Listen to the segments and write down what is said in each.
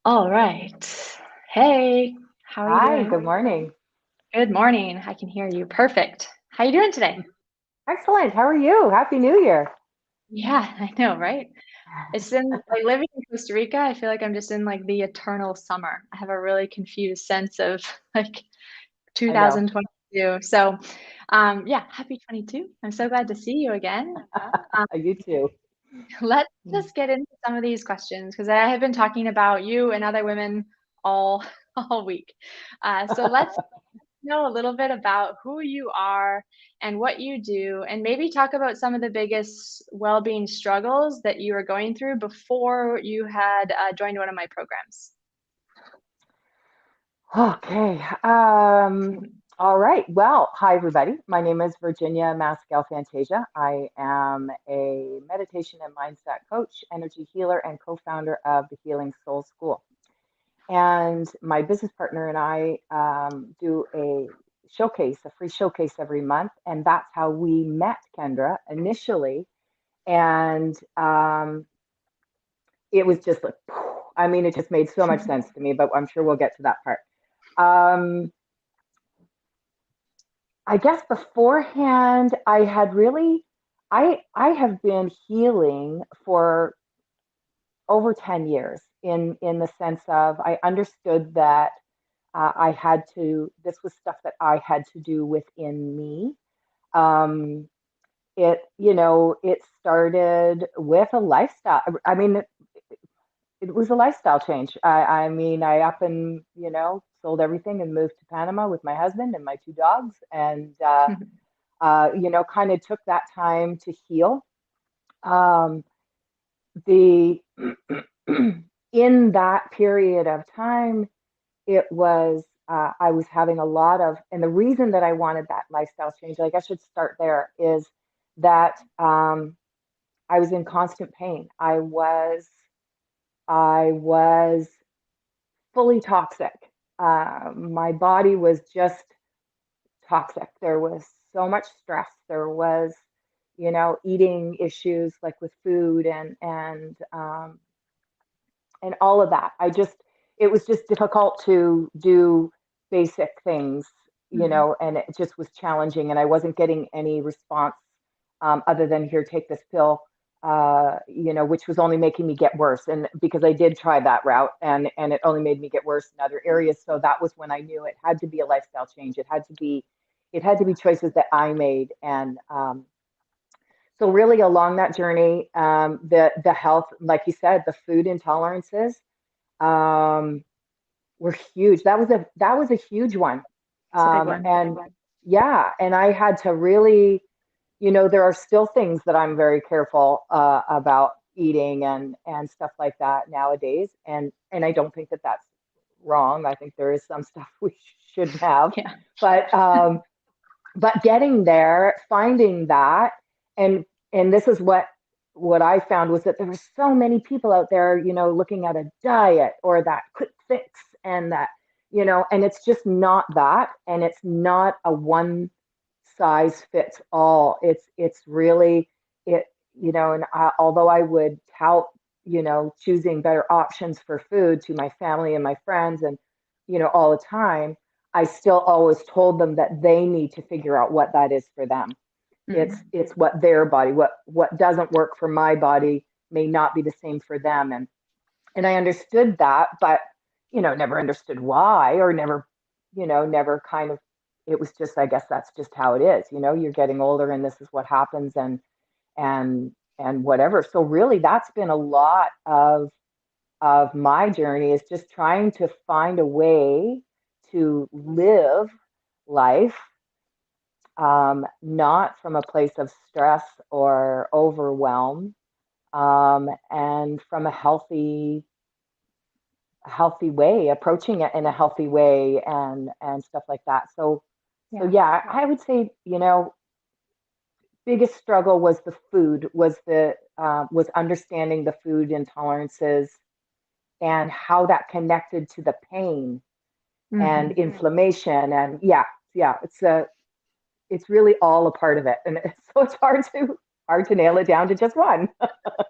All right. Hey, how are you Hi, doing? good morning. Good morning. I can hear you. Perfect. How you doing today? Excellent. How are you? Happy New Year. Yeah, I know, right? It's in like living in Costa Rica, I feel like I'm just in like the eternal summer. I have a really confused sense of like I know. 2022. So, yeah, happy 22. I'm so glad to see you again. Um, You too. let's just get into some of these questions because I have been talking about you and other women all all week. So let's know a little bit about who you are and what you do, and maybe talk about some of the biggest well-being struggles that you were going through before you had joined one of my programs. Okay. All right. Well, hi, everybody. My name is Virginia Mascal Fantasia. I am a meditation and mindset coach, energy healer, and co founder of the Healing Soul School. And my business partner and I do a free showcase every month. And that's how we met Kendra initially. And it was just like, I mean, it just made so much sense to me, but I'm sure we'll get to that part. Um, I guess beforehand, I have been healing for over 10 years in the sense of I understood that this was stuff that I had to do within me. Um, it started with a lifestyle. I mean, it was a lifestyle change. I mean, I up and, sold everything and moved to Panama with my husband and my two dogs and, kind of took that time to heal. Um, the in that period of time, I was having a lot of, and the reason that I wanted that lifestyle change, like I should start there, is that I was in constant pain. I was fully toxic. My body was just toxic. There was so much stress. There was, eating issues like with food and all of that. It was just difficult to do basic things, Mhm. and it just was challenging. And I wasn't getting any response other than here, take this pill, which was only making me get worse. And because I did try that route, and it only made me get worse in other areas. So that was when I knew it had to be a lifestyle change. It had to be choices that I made, and so really along that journey, the health, like you said, the food intolerances um, were huge. That was a huge one, It's a big one. and yeah, and I had to really, there are still things that I'm very careful about eating and stuff like that nowadays, and I don't think that that's wrong. I think there is some stuff we shouldn't have, Yeah. but getting there, finding that, and this is what I found was that there were so many people out there, looking at a diet or that quick fix and that, and it's just not that, and it's not a one size fits all. It's really it, and although I would tout, choosing better options for food to my family and my friends and, all the time, I still always told them that they need to figure out what that is for them. It's Mm. it's what their body, what doesn't work for my body may not be the same for them. And I understood that, but never understood why, or never kind of, it was just, I guess that's just how it is. You're getting older and this is what happens, and whatever. So really that's been a lot of my journey, is just trying to find a way to live life, not from a place of stress or overwhelm, and from a healthy way, approaching it in a healthy way, and stuff like that. So Yeah. yeah, I would say, biggest struggle was the food, was understanding the food intolerances and how that connected to the pain and Hmm. inflammation. And yeah, it's really all a part of it, and so it's hard to hard to nail it down to just one.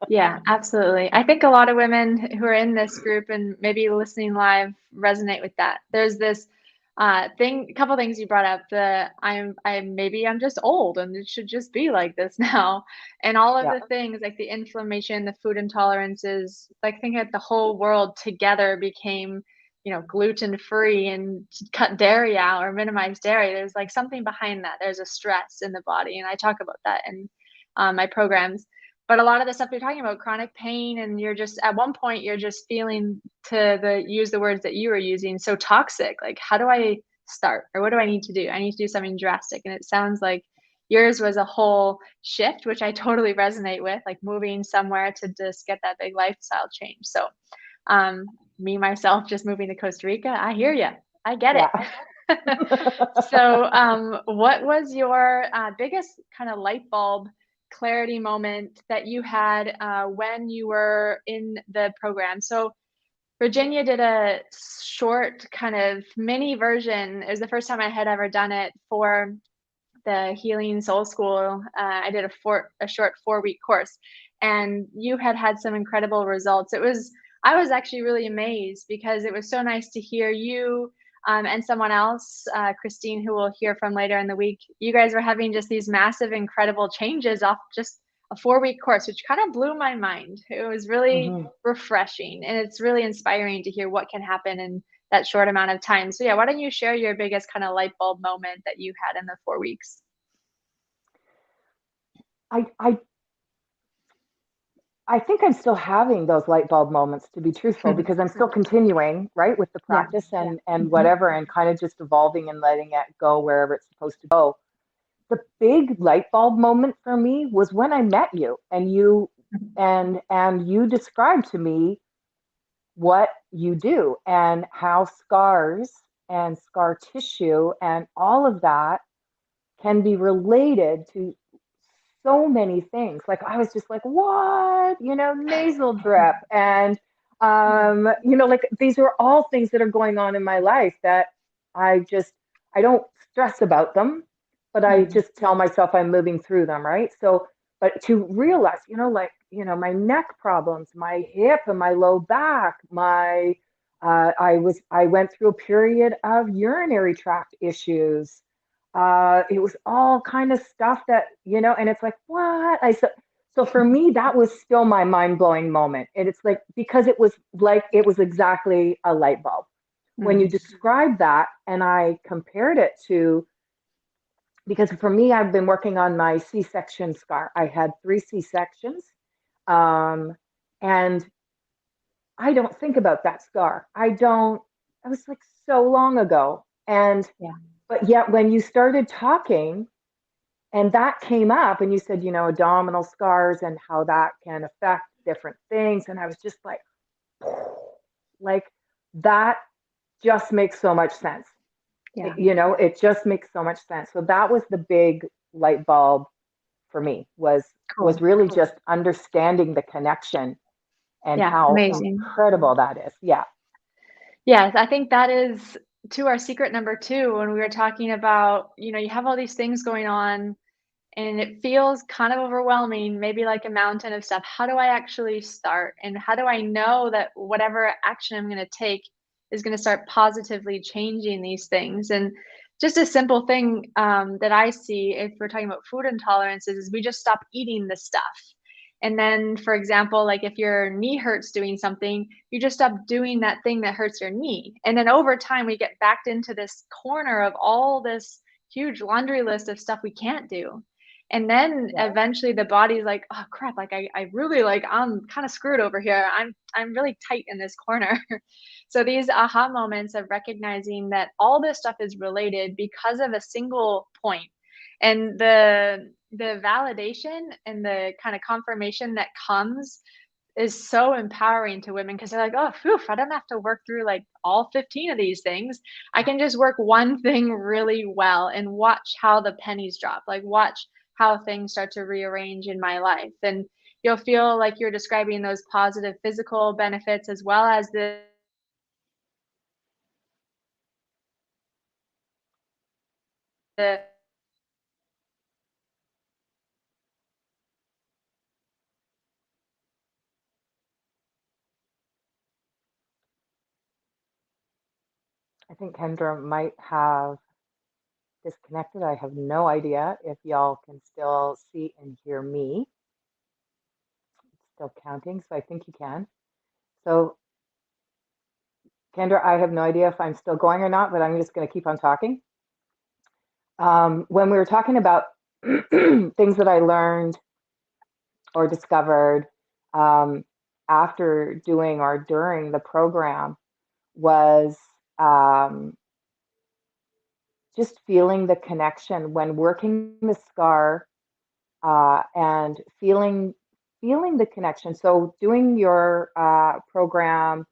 Yeah, absolutely. I think a lot of women who are in this group and maybe listening live resonate with that. There's this a couple things you brought up. Maybe I'm just old and it should just be like this now. And all of Yeah, the things like the inflammation, the food intolerances, like think that the whole world together became, gluten free and cut dairy out or minimize dairy. There's like something behind that. There's a stress in the body. And I talk about that in my programs, but a lot of the stuff you're talking about, chronic pain, and you're just at one point you're just feeling, use the words that you were using, so toxic. Like, how do I start? Or what do I need to do? I need to do something drastic. And it sounds like yours was a whole shift, which I totally resonate with, like moving somewhere to just get that big lifestyle change. So me myself just moving to Costa Rica, I hear you. I get yeah. it. So, what was your biggest kind of light bulb clarity moment that you had when you were in the program? So, Virginia did a short kind of mini version. It was the first time I had ever done it for the Healing Soul School. I did a short 4-week course, and you had some incredible results. I was actually really amazed because it was so nice to hear you and someone else, Christine, who we'll hear from later in the week. You guys were having just these massive, incredible changes off just a 4-week course, which kind of blew my mind. It was really Hmm. refreshing, and it's really inspiring to hear what can happen in that short amount of time. So yeah, why don't you share your biggest kind of light bulb moment that you had in the 4 weeks? I I think I'm still having those light bulb moments, to be truthful, because I'm still continuing, right, with the Yeah. practice and whatever, and kind of just evolving and letting it go wherever it's supposed to go. The big light bulb moment for me was when I met you, and you described to me what you do and how scars and scar tissue and all of that can be related to so many things. Like I was just like, what? Nasal drip and like these are all things that are going on in my life that I don't stress about them, but I Mhm. just tell myself I'm moving through them, right? So, but to realize, my neck problems, my hip and my low back, I went through a period of urinary tract issues. It was all kind of stuff that, and it's like, what? So for me, that was still my mind blowing moment. And it's like, because it was exactly a light bulb. When you Mm. described that, and I compared it to, because for me, I've been working on my C-section scar. I had 3 C-sections. Um, and I don't think about that scar. I was like so long ago. Yeah. But yet when you started talking, and that came up, and you said, abdominal scars and how that can affect different things. And I was just like, that just makes so much sense. Yeah. It just makes so much sense. So that was the big light bulb for me was Cool. really just understanding the connection and Yeah. how Amazing. incredible that is. Yeah. Yes, I think that is to our secret number 2 when we were talking about, you have all these things going on and it feels kind of overwhelming, maybe like a mountain of stuff. How do I actually start? And how do I know that whatever action I'm going to take is going to start positively changing these things? And just a simple thing that I see if we're talking about food intolerances is we just stop eating the stuff. And then, for example, like if your knee hurts doing something, you just stop doing that thing that hurts your knee. And then over time, we get backed into this corner of all this huge laundry list of stuff we can't do. And then Yeah. eventually the body's like, "Oh crap, like I really like I'm kind of screwed over here. I'm really tight in this corner." So these aha moments of recognizing that all this stuff is related because of a single point. And the validation and the kind of confirmation that comes is so empowering to women because they're like, "Oh, phew, I don't have to work through like all 15 of these things. I can just work one thing really well and watch how the pennies drop. Like watch how things start to rearrange in my life." And you'll feel like you're describing those positive physical benefits as well as the I think Kendra might have disconnected. I have no idea if y'all can still see and hear me. It's still counting, so I think you can. So, Kendra, I have no idea if I'm still going or not, but I'm just going to keep on talking. When we were talking about things that I learned or discovered um, after doing or during the program, was um, just feeling the connection when working the scar, and feeling the connection. So doing your program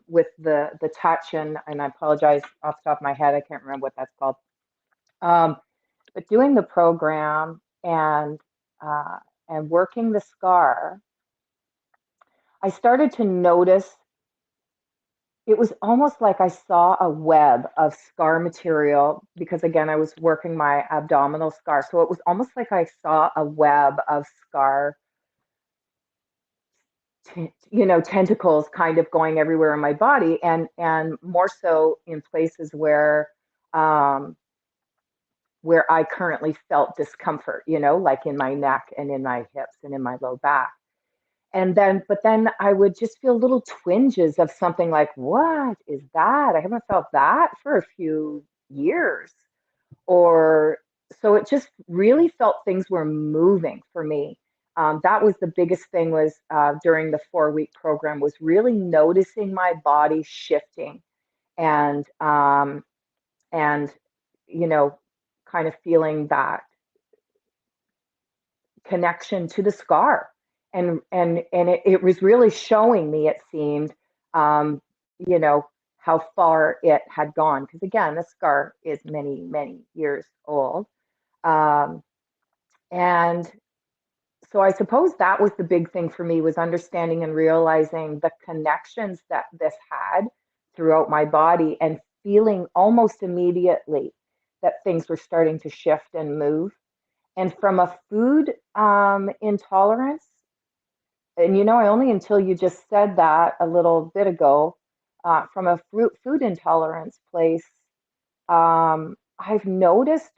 with the touch, and I apologize off the top of my head, I can't remember what that's called. Um, but doing the program uh, and working the scar, I started to notice it was almost like I saw a web of scar material because, again, I was working my abdominal scar. So it was almost like I saw a web of scar, tentacles kind of going everywhere in my body, and more so in places um, where I currently felt discomfort, like in my neck and in my hips and in my low back. But then I would just feel little twinges of something like, what is that? I haven't felt that for a few years. Or so it just really felt things were moving for me. That was the biggest thing, was during the 4-week program, was really noticing my body shifting, and and you know kind of feeling that connection to the scar, and it was really showing me, it seemed, um you know how far it had gone, because again, the scar is many many years old. um and so I suppose that was the big thing for me, was understanding and realizing the connections that this had throughout my body, and feeling almost immediately that things were starting to shift and move. And from a food intolerance, and I only, until you just said that a little bit ago, from a food intolerance place, I've noticed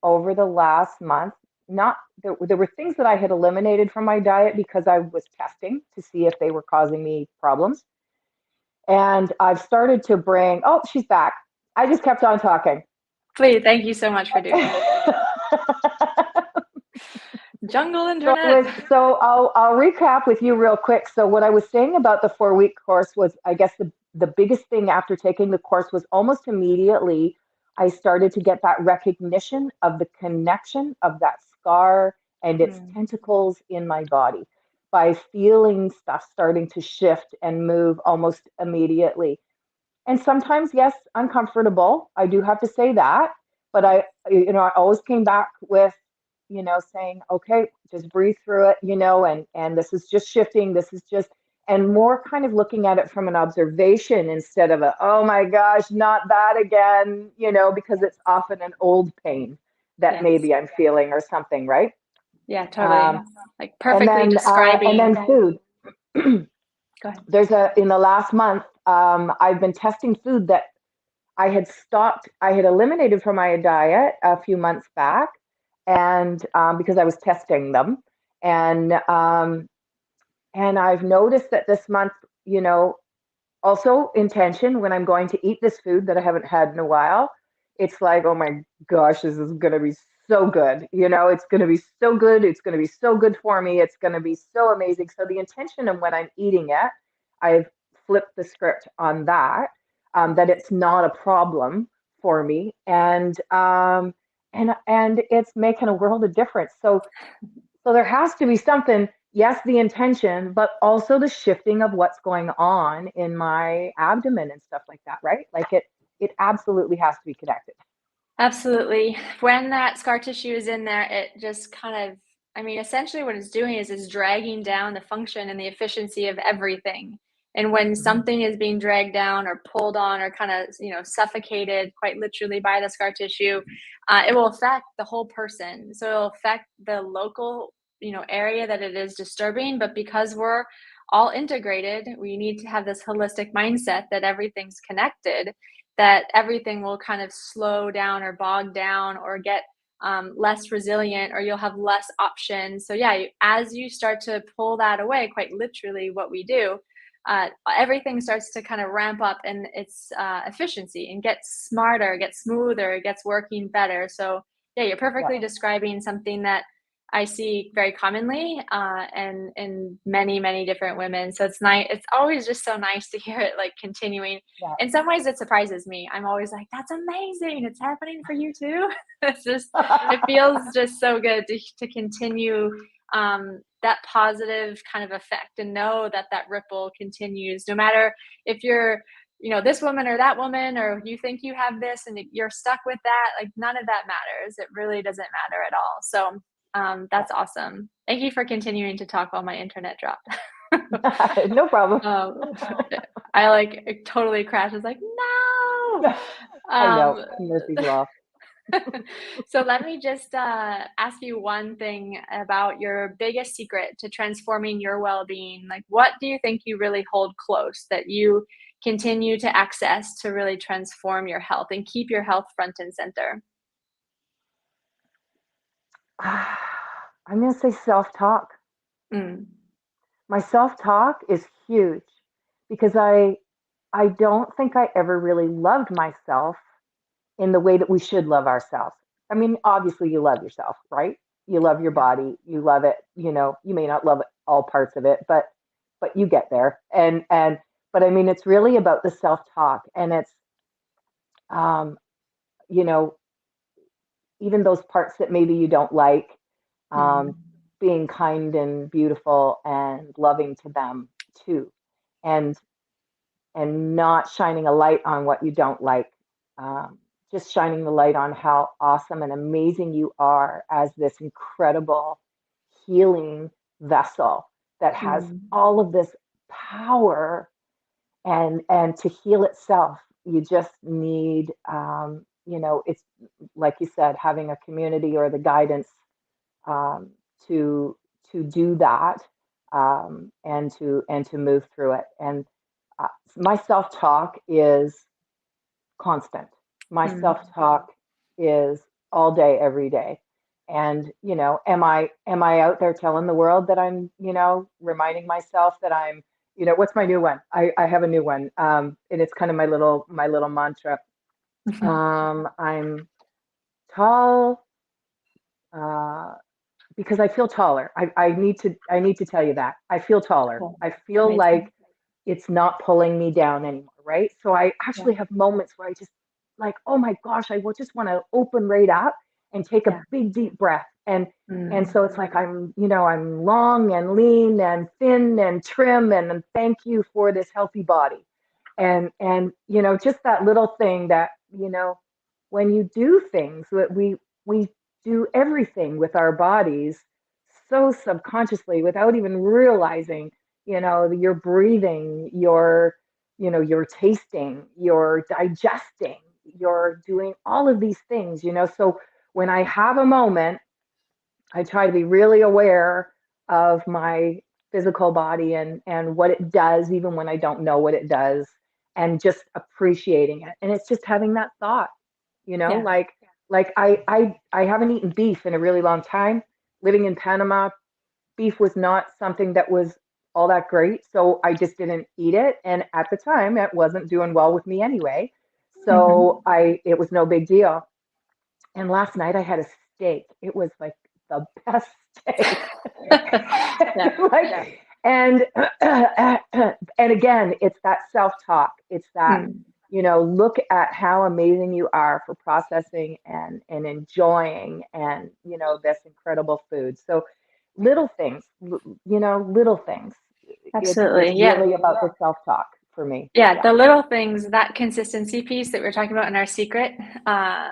over the last month, not there were things that I had eliminated from my diet because I was testing to see if they were causing me problems. And I've started to bring, oh, she's back. I just kept on talking. Please, thank you so much for doing that. Jungle So it was, internet. so I'll recap with you real quick. So what I was saying about the 4-week course was, I guess the biggest thing after taking the course was almost immediately I started to get that recognition of the connection of that scar and its Mm, tentacles in my body, by feeling stuff starting to shift and move almost immediately. And sometimes, yes, uncomfortable. I do have to say that. But I always came back with, saying, okay, just breathe through it, and this is just shifting. This is just, and more kind of looking at it from an observation instead of oh my gosh, not that again, because it's often an old pain that yes. maybe I'm feeling or something, right? Yeah, totally. Um, Like and perfectly then, and describing. then food. Go ahead. There's in the last month, I've been testing food that I had eliminated from my diet a few months back, and because I was testing them, and um, and I've noticed that this month, also intention, when I'm going to eat this food that I haven't had in a while, it's like, oh my gosh, this is going to be so good. It's going to be so good. It's going to be so good for me. It's going to be so amazing. So the intention of when I'm eating it, I've flipped the script on that, that it's not a problem for me. And it's making a world of difference. So there has to be something, yes, the intention, but also the shifting of what's going on in my abdomen and stuff like that, right? Like it absolutely has to be connected. Absolutely. When that scar tissue is in there, it just kind of, I mean, essentially what it's doing is it's dragging down the function and the efficiency of everything. And when Mhm. something is being dragged down or pulled on or kind of, suffocated quite literally by the scar tissue, it will affect the whole person. So it'll affect the local, area that it is disturbing. But because we're all integrated, we need to have this holistic mindset that everything's connected. that everything will kind of slow down or bog down or get less resilient, or you'll have less options. So yeah, as you start to pull that away, quite literally, what we do, everything starts to kind of ramp up in its efficiency and get smarter, get smoother, gets working better. So yeah, you're Yeah. perfectly describing something that I see very commonly, and in many, many different women. So it's nice. It's always just so nice to hear it like continuing. Yeah. In some ways, it surprises me. I'm always like, "That's amazing! It's happening for you too." It's just, it feels just so good to continue that positive kind of effect, and know that that ripple continues, no matter if you're, this woman or that woman, or you think you have this and you're stuck with that. Like, none of that matters. It really doesn't matter at all. So Yeah. that's awesome. Thank you for continuing to talk while my internet dropped. No problem. um, I like, it totally crashed. I was like, no. I know. Um, Murphy's Law. so let me just ask you one thing about your biggest secret to transforming your well-being. Like, what do you think you really hold close that you continue to access to really transform your health and keep your health front and center? I'm going to say self-talk. Mm, My self-talk is huge because I don't think I ever really loved myself in the way that we should love ourselves. I mean, obviously you love yourself, right? You love your yeah. body, you love it, you may not love all parts of it, but you get there. And but I mean it's really about the self-talk, and it's um you know, even those parts that maybe you don't like, um, Mm, being kind and beautiful and loving to them too, and not shining a light on what you don't like. Um, just shining the light on how awesome and amazing you are as this incredible healing vessel that has mm, all of this power, and to heal itself you just need, it's like you said, having a community or the guidance, um, to do that, and to move through it. And my self talk is constant. My mm. self talk is all day, every day. And am I out there telling the world that I'm, reminding myself that I'm, what's my new one? I have a new one, and it's kind of my little mantra. I'm tall, uh, because I feel taller. I need to tell you that I feel taller. Cool. I feel Amazing. like it's not pulling me down anymore, right? So I Yeah. actually have moments where I just like, oh my gosh, I will just want to open right up and take a Yeah. big deep breath. And Mm. so it's like I'm long and lean and thin and trim, and thank you for this healthy body. And just that little thing that, when you do things that we do everything with our bodies so subconsciously without even realizing, you're breathing, you're tasting, you're digesting, you're doing all of these things. So when I have a moment, I try to be really aware of my physical body and what it does, even when I don't know what it does, and just appreciating it. And it's just having that thought, Yeah. like I haven't eaten beef in a really long time. Living in Panama, beef was not something that was all that great, so I just didn't eat it. And at the time, it wasn't doing well with me anyway, so Mhm. it was no big deal. And last night I had a steak. It was like the best steak. Yeah. like, and and again, it's that self-talk. It's that, Mm. look at how amazing you are for processing and enjoying, and this incredible food. So little things, little things. It's Absolutely. Yeah. really about the self-talk for me. Yeah, Yeah. the little things, that consistency piece that we are talking about in uh,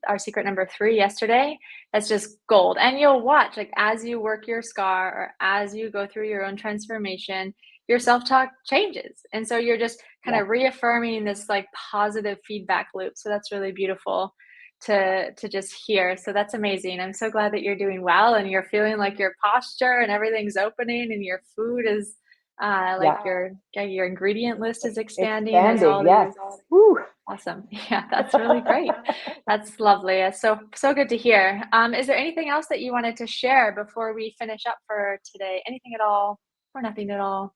our secret number 3 yesterday, that's just gold. And you'll watch, like, as you work your scar or as you go through your own transformation, your self-talk changes. And so you're just kind Yeah. of reaffirming this like positive feedback loop. So that's really beautiful to just hear. So that's amazing. I'm so glad that you're doing well and you're feeling like your posture and everything's opening and your food is Like Yeah. your ingredient list is expanding. There's Expanding. all Yes. these Woo. awesome. Yeah, that's really great. That's lovely. It's so good to hear. Is there anything else that you wanted to share before we finish up for today? Anything at all, or nothing at all?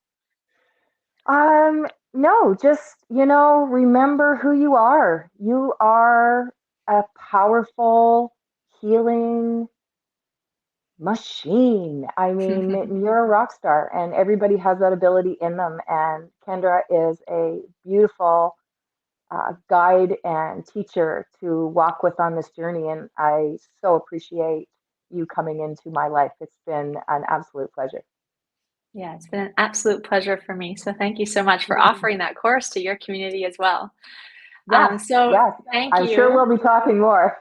No, just, remember who you are. You are a powerful, healing machine. I mean, you're a rock star, and everybody has that ability in them. And Kendra is a beautiful guide and teacher to walk with on this journey. And I so appreciate you coming into my life. It's been an absolute pleasure. Yeah, it's been an absolute pleasure for me. So thank you so much for offering that course to your community as well. Yes, So yes. thank I'm sure you. we'll be talking more.